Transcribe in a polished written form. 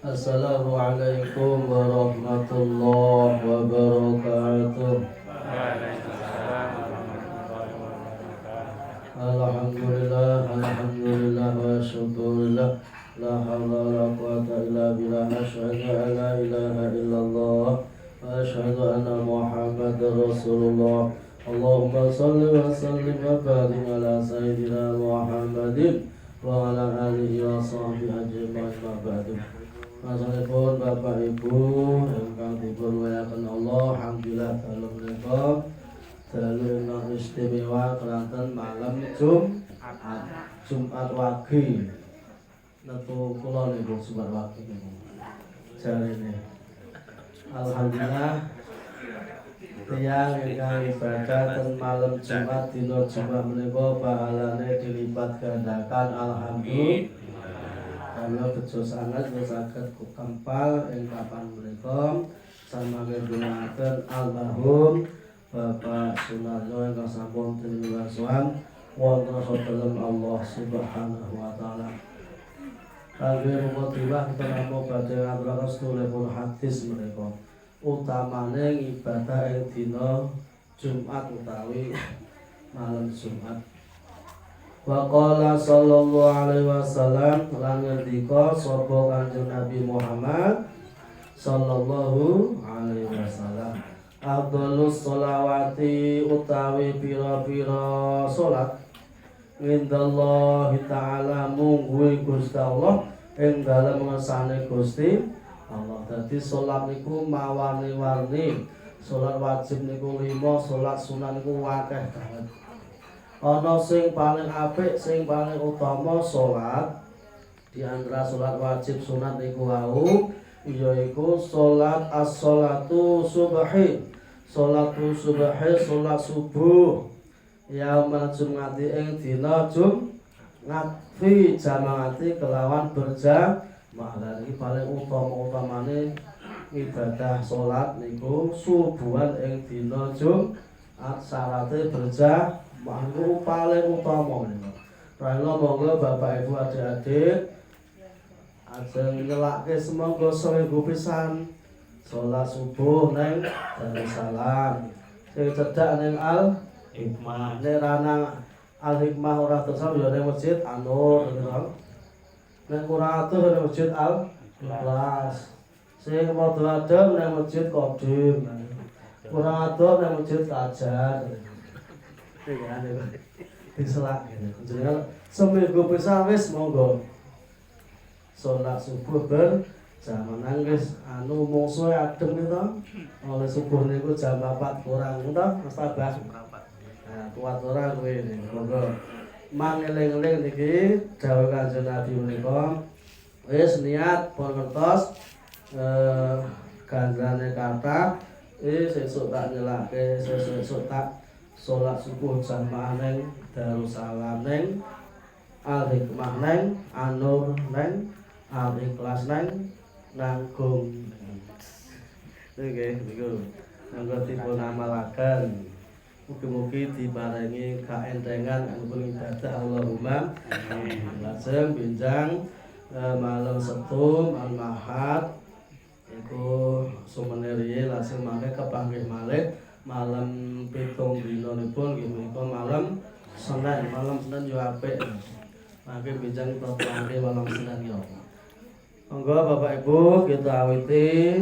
Assalamualaikum warahmatullahi wabarakatuh. Alhamdulillah wa syukurillah. La hawla wa la quwata illa billah. Asyhadu an la ilaha illallah wa asyhadu anna Muhammadar Rasulullah. Allahumma shalli wa sallim wa barik ala sayyidina Muhammadin wa ala alihi wa sahbihi ajma'in. Ma ba'du. Masalahipun Bapak Ibu ingkang dipun weyaken Allah, alhamdulillah dalu menika dalu ingkang istimewa kelanten malam Jumat wage. Netu kula niku Jumat wage niku. Jarene alhamdulillah tiyang ingkang ibadah ten malam Jumat dina Jumat menika pahalane dilipat gandakan alhamdulillah. Kalau bejo sangat saged kempal ing papan menika samangke gunakaken almarhum Bapak Sunaryo ingkang sampun tiniwasan wonten dalem Allah Subhanahu wa taala. Kangge rupa kita namung badhe ngaturaken seduluripun hadis menika. Utamane ibadah ing dina Jumat utawi malam Jumat. Wa qala sallallahu alaihi wasallam lan ngendika sapa Kanjeng Nabi Muhammad sallallahu alaihi wasallam, afdhalus sholawati utawi pira-pira salat indallahi ta'ala mungguhe Gusti Allah ing dalem ngersane Gusti Allah. Dadi salat niku mawani-warni. Salat wajib niku 5, salat sunat niku akeh banget. Ana sing paling apik, sing paling utama salat di antara salat wajib sunat niku wau yaiku salat as-shalatu subhi. Salatu subhi, salat subuh yaumal jumati ing dina Jumat fi jamaati kelawan berjamaah. Iki paling utama-utamane ibadah salat niku subuhan ing dina Jumat syarate berjamaah. Mangku paling utama menika. Pramila monggo Bapak Ibu adik-adik ajeng nyelake semangga seminggu pisan salat subuh ning Darussalam. Sing cedhak ning Al-Hikmah. Nek ranang Al-Hikmah ora tersam ya ning Masjid An-Nur gitu. Nek ora atuh ning Masjid Al-Ikhlas. Sing padha adem ning Masjid Qadim. Ora atuh ning Masjid Kajar. Diselak gitu. Seminggu pisan wis monggo salat subuh berjamaah nangis mungsuhe adem itu oleh subuh niku jam 4 kurang to Mas Tabah. Nah, kuat ora kowe monggo mangeling-eling niki dawuh Kanjeng Nabi menika wis niat pun ngertos ganjarane kathah sesuk tak nyelake sesuk tak salat subuh jamaah ning Darussalam ning Al-Hikmah ning An-Nur ning Al-Ikhlas ning Nanggung. Nggih niku monggo dipun amalaken. Mugi-mugi diparingi kaentengan anggone ibadah Allahumma amin. Lajeng benjang malam Setu Al-Mahad iku sumene riye lajeng mangke kepanggih malih malam 7 dinanipun nggih menika malam Senin. Malam Senin yo apik. Mangke benjang kepanggih malam Senin yo. Monggo Bapak Ibu kita awiti